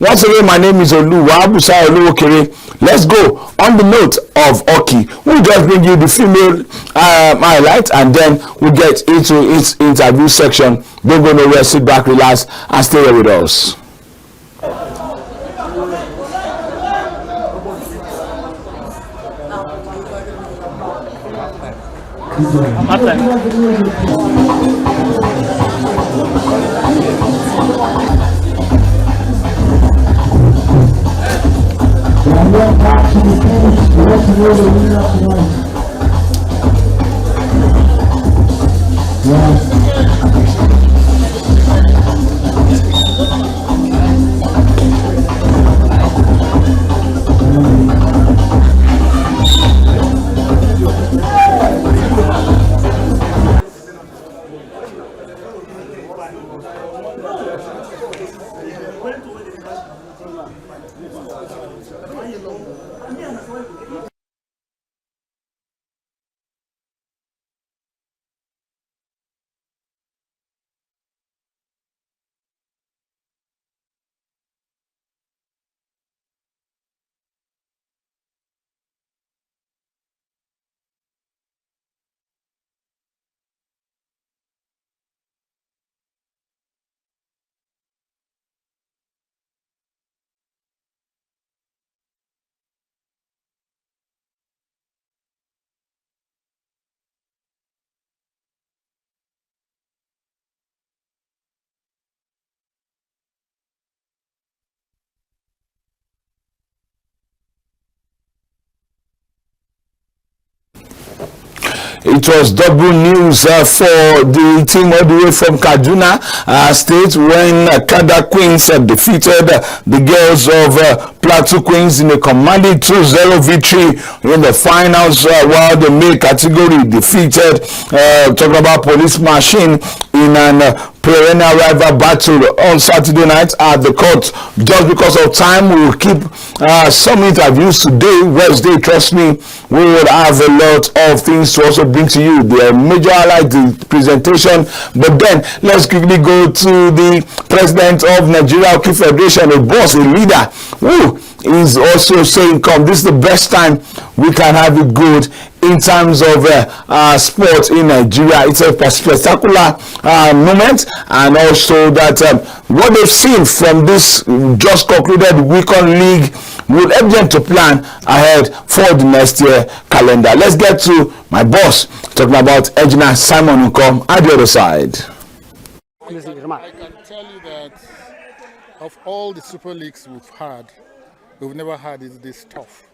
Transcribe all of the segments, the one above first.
Once again, my name is Oluwabusa Oluwokere. Let's go on the note of hockey. We'll just bring you the female highlight, and then we'll get into its interview section. Don't go nowhere, sit back, relax, and stay here with us. It was double news for the team all the way from Kaduna State when Kada Queens defeated the girls of Plateau Queens in a commanding 2-0 victory in the finals, while the male category defeated talking about Police Machine in an perennial rival battle on Saturday night at the court. Just because of time, we will keep some interviews today, Wednesday. Trust me, we will have a lot of things to also bring to you. The major highlight, the presentation, but then let's quickly go to the president of Nigeria Hockey Federation, a boss, a leader, who is also saying, come, this is the best time we can have it good in terms of sport in Nigeria. It's a spectacular moment, and also that what they've seen from this just concluded weekend league will help them to plan ahead for the next year calendar. Let's get to my boss talking about Engineer Simon Nkom at the other side. I can tell you that of all the Super Leagues we've never had it this tough.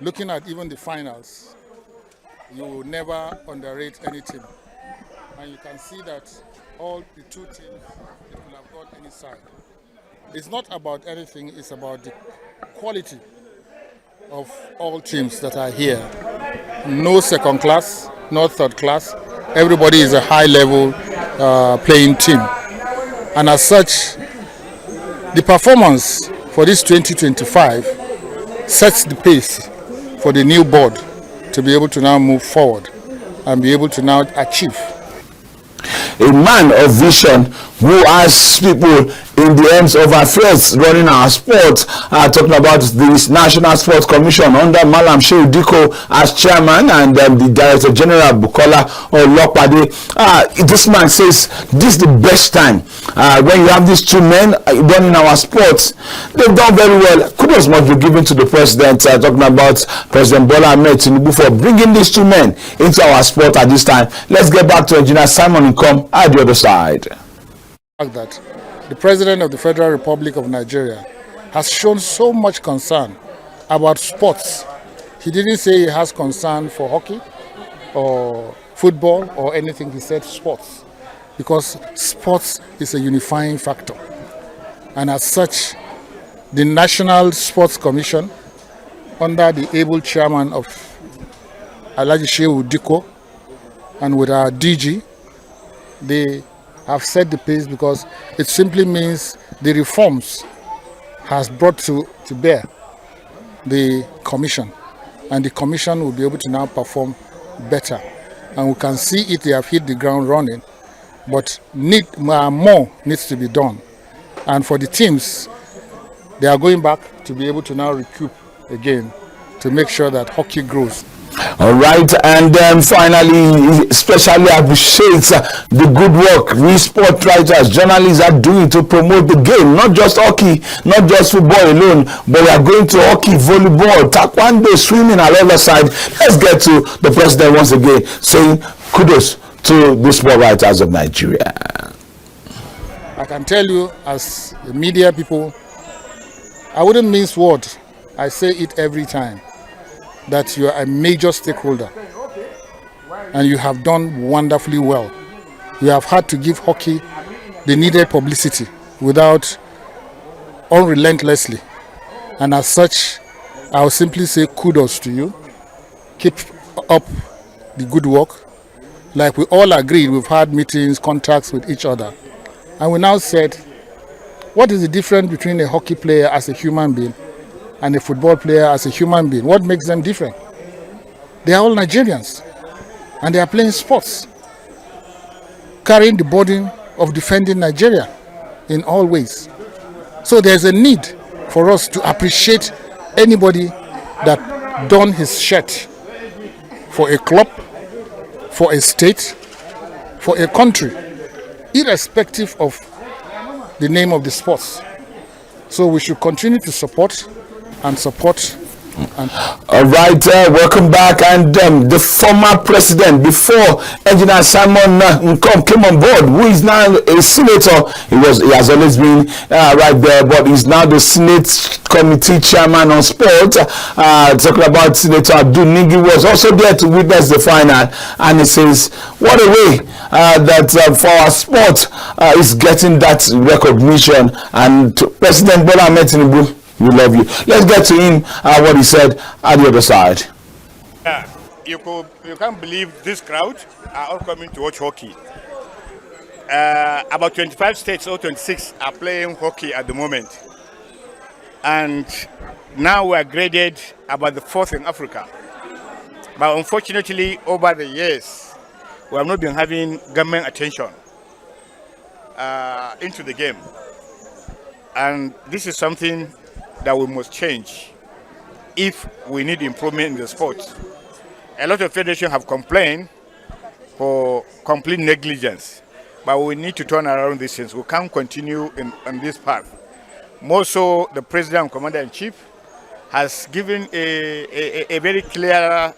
Looking at even the finals, you will never underrate any team. And you can see that all the two teams, it will have gone any side. It's not about anything, it's about the quality of all teams that are here. No second class, no third class. Everybody is a high level playing team. And as such, the performance for this 2025 sets the pace for the new board to be able to now move forward and be able to now achieve. A man of vision who has people in the ends of affairs running our sports, talking about the National Sports Commission under Malam Shehu Diko as chairman, and the Director General Bukola Olopade. This man says this is the best time when you have these two men running our sports. They've done very well. Kudos must be given to the president, talking about President Bola Ahmed Tinubu for bringing these two men into our sport at this time. Let's get back to Engineer Simon Nkom at the other side. That the President of the Federal Republic of Nigeria has shown so much concern about sports. He didn't say he has concern for hockey or football or anything. He said sports, because sports is a unifying factor. And as such, the National Sports Commission, under the able chairman of Alhaji Shehu Diko and with our DG, they have set the pace, because it simply means the reforms has brought to bear the commission, and the commission will be able to now perform better. And we can see it, they have hit the ground running, but more needs to be done. And for the teams, they are going back to be able to now recoup again to make sure that hockey grows. All right, and then finally, especially appreciates the good work we sport writers, journalists are doing to promote the game, not just hockey, not just football alone, but we are going to hockey, volleyball, taekwondo, swimming, and other side. Let's get to the president once again saying kudos to the sport writers of Nigeria. I can tell you, as media people, I wouldn't mince words. I say it every time, that you are a major stakeholder and you have done wonderfully well. You have had to give hockey the needed publicity without unrelentlessly. And as such, I'll simply say kudos to you. Keep up the good work. Like we all agreed, we've had meetings, contacts with each other. And we now said, what is the difference between a hockey player as a human being and a football player as a human being? What makes them different? They are all Nigerians and they are playing sports, carrying the burden of defending Nigeria in all ways. So there's a need for us to appreciate anybody that donned his shirt for a club, for a state, for a country, irrespective of the name of the sports. So we should continue to support. All right, welcome back. And the former president before Engineer Simon Nkom came on board, who is now a senator. He has always been right there, but he's now the Senate Committee Chairman on Sport. Talking about Senator Abdul Ningi, was also there to witness the final, and he says, "What a way that for our sport is getting that recognition." And President Bola Ahmed Tinubu, we love you. Let's get to him, what he said at the other side. You can't believe this crowd are all coming to watch hockey. About 25 states or 26 are playing hockey at the moment. And now we are graded about the 4th in Africa. But unfortunately, over the years, we have not been having government attention into the game. And this is something that we must change if we need improvement in the sport. A lot of federations have complained for complete negligence, but we need to turn around these things. We can't continue on this path. More so, the President and Commander-in-Chief has given a very clear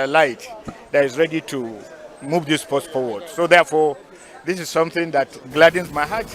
light that is ready to move this sport forward. So therefore, this is something that gladdens my heart.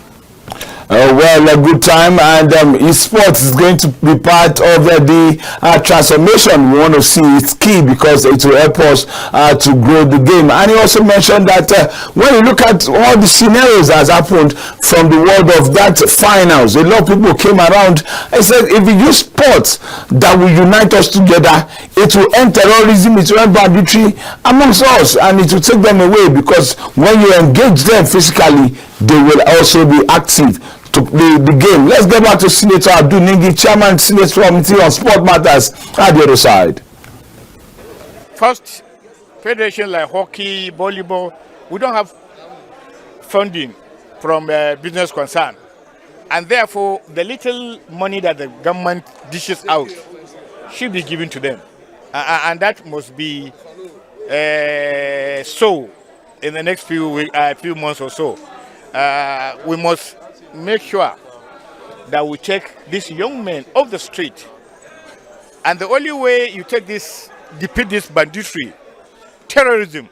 Well, a good time, and esports is going to be part of the transformation. We want to see it's key because it will help us to grow the game. And he also mentioned that when you look at all the scenarios that has happened from the world of that finals, a lot of people came around and said, if we use sports that will unite us together, it will end terrorism, it will end banditry amongst us, and it will take them away, because when you engage them physically, they will also be active to play the game. Let's get back to Senator Abdul Ningi, Chairman, Senate Committee on Sport Matters, at the other side. First, federation like hockey, volleyball, we don't have funding from business concern. And therefore, the little money that the government dishes out should be given to them. And that must be so in the next few months or so. We must make sure that we take these young men off the street. And the only way you defeat this banditry, terrorism,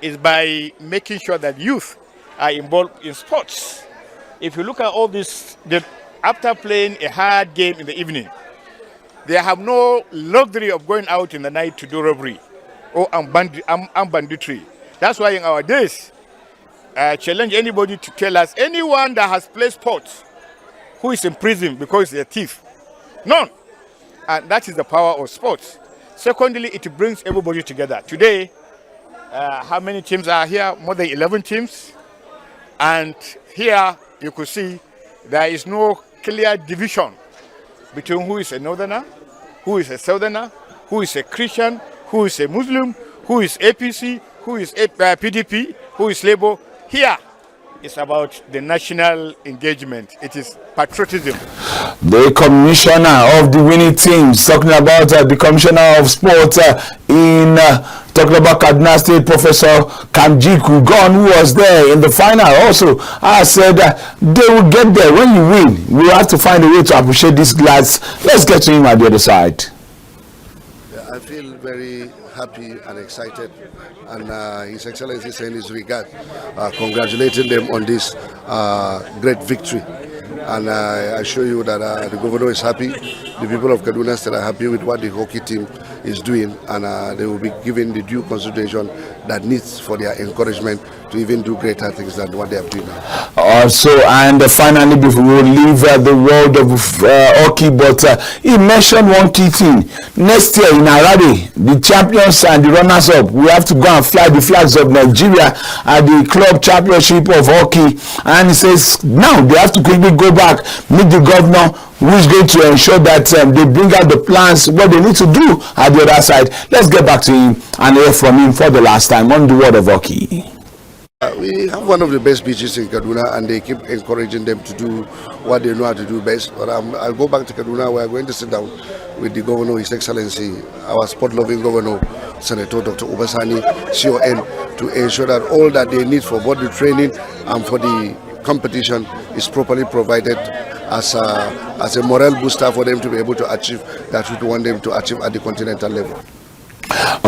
is by making sure that youth are involved in sports. If you look at all this, after playing a hard game in the evening, they have no luxury of going out in the night to do robbery or banditry. That's why in our days, challenge anybody to tell us anyone that has played sports who is in prison because he's a thief. None. And that is the power of sports. Secondly, it brings everybody together. Today, how many teams are here? More than 11 teams. And here you could see there is no clear division between who is a northerner, who is a southerner, who is a Christian, who is a Muslim, who is APC, who is PDP, who is Labour. Here is about the national engagement. It is patriotism. The commissioner of the winning teams, talking about the commissioner of sport talking about Kaduna State, Professor Kamjiku Gon, who was there in the final, also said they will get there. When you win, we have to find a way to appreciate these lads. Let's get to him at the other side. Yeah, I feel very happy and excited, and His Excellency saying his regard, congratulating them on this great victory. And I assure you that the governor is happy, the people of Kaduna State are happy with what the hockey team is doing, and they will be given the due consideration that needs for their encouragement to even do greater things than what they are doing now. Also, and finally, before we leave the world of hockey, but he mentioned one key thing. Next year in Harare, the champions and the runners-up, we have to go and fly the flags of Nigeria at the club championship of hockey. And he says now they have to quickly go back, meet the governor, who is going to ensure that they bring out the plans, what they need to do at the other side. Let's get back to him and hear from him for the last time on the world of hockey. We have one of the best beaches in Kaduna, and they keep encouraging them to do what they know how to do best. But I'll go back to Kaduna. We are going to sit down with the governor, His Excellency, our sport-loving governor, Senator Dr. Obasani, CON, to ensure that all that they need for both the training and for the competition is properly provided as a morale booster for them to be able to achieve that we want them to achieve at the continental level.